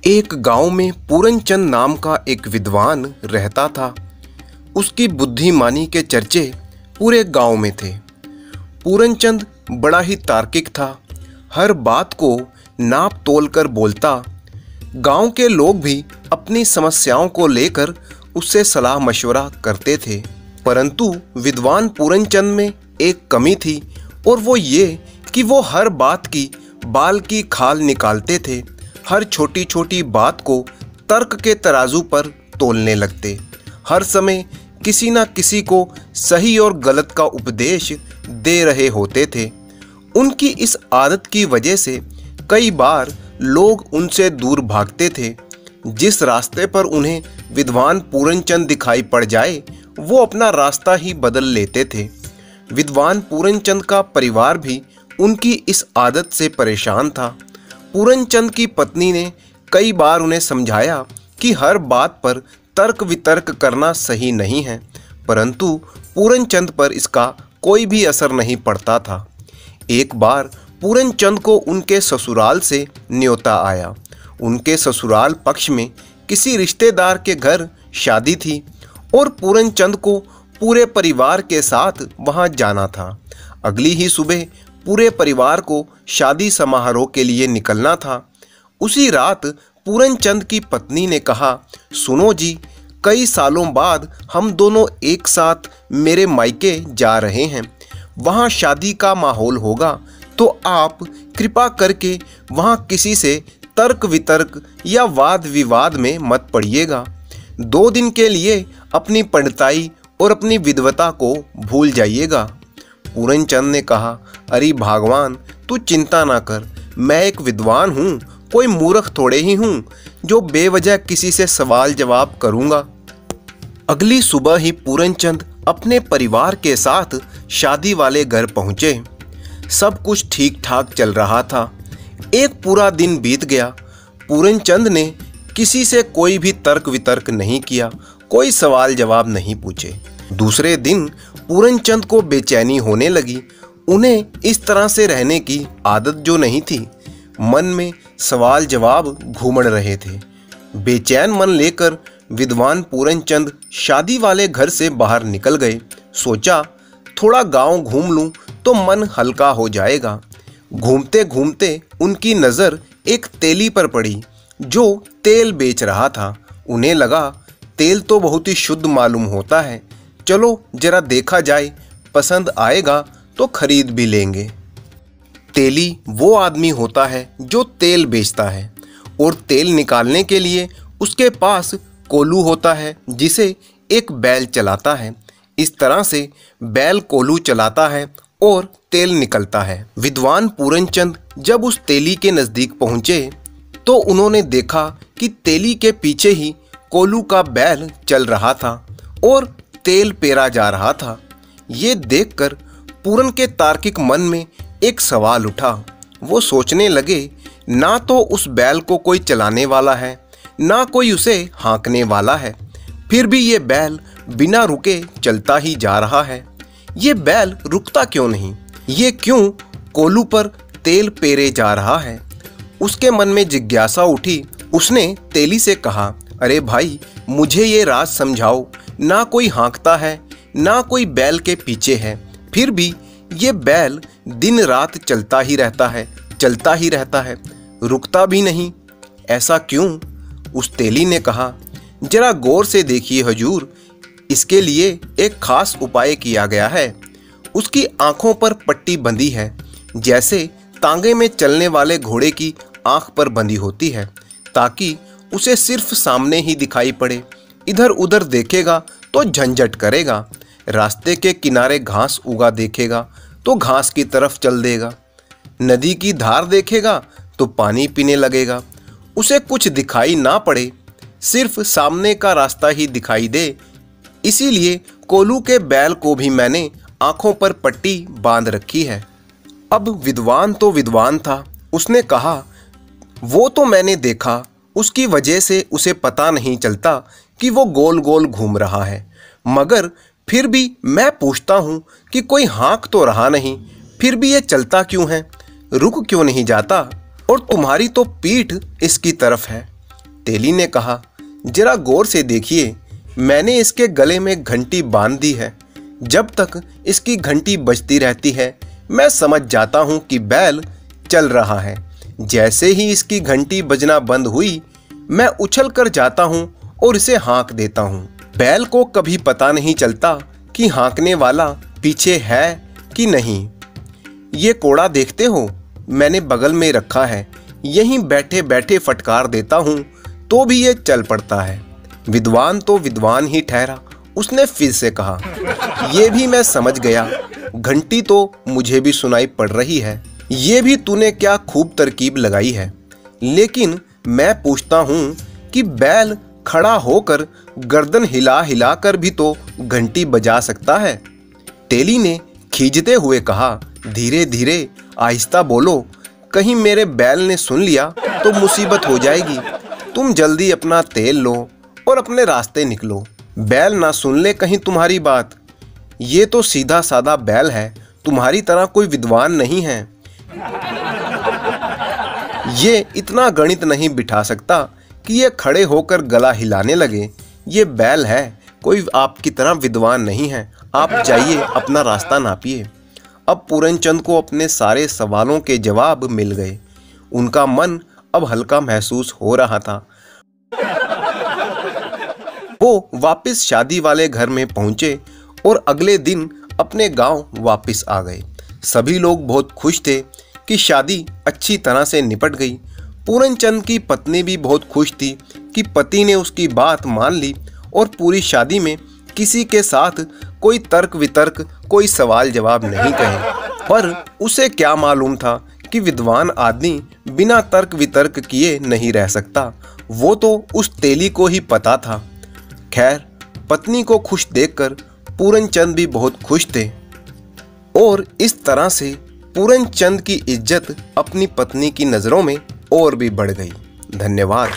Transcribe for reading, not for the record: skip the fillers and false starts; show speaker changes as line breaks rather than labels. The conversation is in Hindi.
एक गांव में पूरनचंद नाम का एक विद्वान रहता था। उसकी बुद्धिमानी के चर्चे पूरे गांव में थे। पूरनचंद बड़ा ही तार्किक था, हर बात को नाप तोल कर बोलता। गांव के लोग भी अपनी समस्याओं को लेकर उससे सलाह मशवरा करते थे। परंतु विद्वान पूरनचंद में एक कमी थी, और वो ये कि वो हर बात की बाल की खाल निकालते थे। हर छोटी छोटी बात को तर्क के तराजू पर तोलने लगते। हर समय किसी न किसी को सही और गलत का उपदेश दे रहे होते थे। उनकी इस आदत की वजह से कई बार लोग उनसे दूर भागते थे। जिस रास्ते पर उन्हें विद्वान पूरनचंद दिखाई पड़ जाए, वो अपना रास्ता ही बदल लेते थे। विद्वान पूरनचंद का परिवार भी उनकी इस आदत से परेशान था। पूरनचंद की पत्नी ने कई बार उन्हें समझाया कि हर बात पर तर्क वितर्क करना सही नहीं है, परंतु पूरनचंद पर इसका कोई भी असर नहीं पड़ता था। एक बार पूरनचंद को उनके ससुराल से न्योता आया। उनके ससुराल पक्ष में किसी रिश्तेदार के घर शादी थी और पूरनचंद को पूरे परिवार के साथ वहां जाना था। अगली ही सुबह पूरे परिवार को शादी समारोह के लिए निकलना था। उसी रात पूरनचंद की पत्नी ने कहा, सुनो जी, कई सालों बाद हम दोनों एक साथ मेरे मायके जा रहे हैं। वहाँ शादी का माहौल होगा, तो आप कृपा करके वहाँ किसी से तर्क वितर्क या वाद विवाद में मत पड़िएगा। 2 दिन के लिए अपनी पंडिताई और अपनी विद्वता को भूल जाइएगा। पूरनचंद ने कहा, अरे भगवान, तू चिंता ना कर, मैं एक विद्वान हूँ, कोई मूर्ख थोड़े ही हूँ जो बेवजह किसी से सवाल जवाब करूँगा। अगली सुबह ही पूरनचंद अपने परिवार के साथ शादी वाले घर पहुँचे। सब कुछ ठीक ठाक चल रहा था। एक पूरा दिन बीत गया। पूरनचंद ने किसी से कोई भी तर्क वितर्क नहीं किया, कोई सवाल जवाब नहीं पूछे। दूसरे दिन पूरनचंद को बेचैनी होने लगी। उन्हें इस तरह से रहने की आदत जो नहीं थी। मन में सवाल जवाब घूमड़ रहे थे। बेचैन मन लेकर विद्वान पूरनचंद शादी वाले घर से बाहर निकल गए। सोचा, थोड़ा गांव घूम लूं तो मन हल्का हो जाएगा। घूमते घूमते उनकी नज़र एक तेली पर पड़ी जो तेल बेच रहा था। उन्हें लगा, तेल तो बहुत ही शुद्ध मालूम होता है, चलो जरा देखा जाए, पसंद आएगा तो खरीद भी लेंगे। तेली वो आदमी होता है जो तेल बेचता है, और तेल निकालने के लिए उसके पास कोल्हू होता है जिसे एक बैल चलाता है। इस तरह से बैल कोल्हू चलाता है और तेल निकलता है। विद्वान पूरनचंद जब उस तेली के नज़दीक पहुँचे तो उन्होंने देखा कि तेली के पीछे ही कोल्हू का बैल चल रहा था और तेल पेरा जा रहा था। ये देखकर पूरन के तार्किक मन में एक सवाल उठा। वो सोचने लगे, ना तो उस बैल को कोई चलाने वाला है, ना कोई उसे हाँकने वाला है, फिर भी ये बैल बिना रुके चलता ही जा रहा है। ये बैल रुकता क्यों नहीं? ये क्यों कोल्हू पर तेल पेरे जा रहा है? उसके मन में जिज्ञासा उठी। उसने तेली से कहा, अरे भाई, मुझे ये राज समझाओ। ना कोई हाँकता है, ना कोई बैल के पीछे है, फिर भी ये बैल दिन रात चलता ही रहता है, चलता ही रहता है, रुकता भी नहीं। ऐसा क्यों? उस तेली ने कहा, जरा गौर से देखिए हुजूर, इसके लिए एक खास उपाय किया गया है। उसकी आंखों पर पट्टी बंधी है, जैसे तांगे में चलने वाले घोड़े की आंख पर बंधी होती है, ताकि उसे सिर्फ सामने ही दिखाई पड़े। इधर उधर देखेगा तो झंझट करेगा, रास्ते के किनारे घास उगा देखेगा तो घास की तरफ चल देगा, नदी की धार देखेगा तो पानी पीने लगेगा। उसे कुछ दिखाई ना पड़े, सिर्फ सामने का रास्ता ही दिखाई दे। इसीलिए कोल्हू के बैल को भी मैंने आंखों पर पट्टी बांध रखी है। अब विद्वान तो विद्वान था। उसने कहा, वो तो मैंने देखा, उसकी वजह से उसे पता नहीं चलता कि वो गोल गोल घूम रहा है, मगर फिर भी मैं पूछता हूँ कि कोई हाँक तो रहा नहीं, फिर भी ये चलता क्यों है, रुक क्यों नहीं जाता? और तुम्हारी तो पीठ इसकी तरफ है, तेली ने कहा, जरा गौर से देखिए, मैंने इसके गले में घंटी बांध दी है। जब तक इसकी घंटी बजती रहती है मैं समझ जाता हूँ कि बैल चल रहा है। जैसे ही इसकी घंटी बजना बंद हुई मैं उछल कर जाता हूँ और इसे हाँक देता हूँ। बैल को कभी पता नहीं चलता कि हाँकने वाला पीछे है कि नहीं। ये कोड़ा देखते हो, मैंने बगल में रखा है, यहीं बैठे बैठे फटकार देता हूँ तो भी ये चल पड़ता है। विद्वान तो विद्वान ही ठहरा, उसने फिर से कहा, ये भी मैं समझ गया, घंटी तो मुझे भी सुनाई पड़ रही है, ये भी तूने क्या खूब तरकीब लगाई है। लेकिन मैं पूछता हूँ कि बैल खड़ा होकर गर्दन हिला हिला कर भी तो घंटी बजा सकता है। तेली ने खींचते हुए कहा, धीरे धीरे आहिस्ता बोलो, कहीं मेरे बैल ने सुन लिया तो मुसीबत हो जाएगी। तुम जल्दी अपना तेल लो और अपने रास्ते निकलो, बैल ना सुन ले कहीं तुम्हारी बात। ये तो सीधा साधा बैल है, तुम्हारी तरह कोई विद्वान नहीं है। ये इतना गणित नहीं बिठा सकता कि ये खड़े होकर गला हिलाने लगे। ये बैल है, कोई आपकी तरह विद्वान नहीं है। आप जाइए, अपना रास्ता नापिए। अब पूरनचंद को अपने सारे सवालों के जवाब मिल गए। उनका मन अब हल्का महसूस हो रहा था। वो वापस शादी वाले घर में पहुंचे और अगले दिन अपने गांव वापस आ गए। सभी लोग बहुत खुश थे कि शादी अच्छी तरह से निपट गई। पूरनचंद की पत्नी भी बहुत खुश थी कि पति ने उसकी बात मान ली और पूरी शादी में किसी के साथ कोई तर्क वितर्क, कोई सवाल जवाब नहीं कहे। पर उसे क्या मालूम था कि विद्वान आदमी बिना तर्क वितर्क किए नहीं रह सकता। वो तो उस तेली को ही पता था। खैर, पत्नी को खुश देखकर पूरनचंद भी बहुत खुश थे और इस तरह से पूरनचंद की इज्जत अपनी पत्नी की नज़रों में और भी बढ़ गई। धन्यवाद।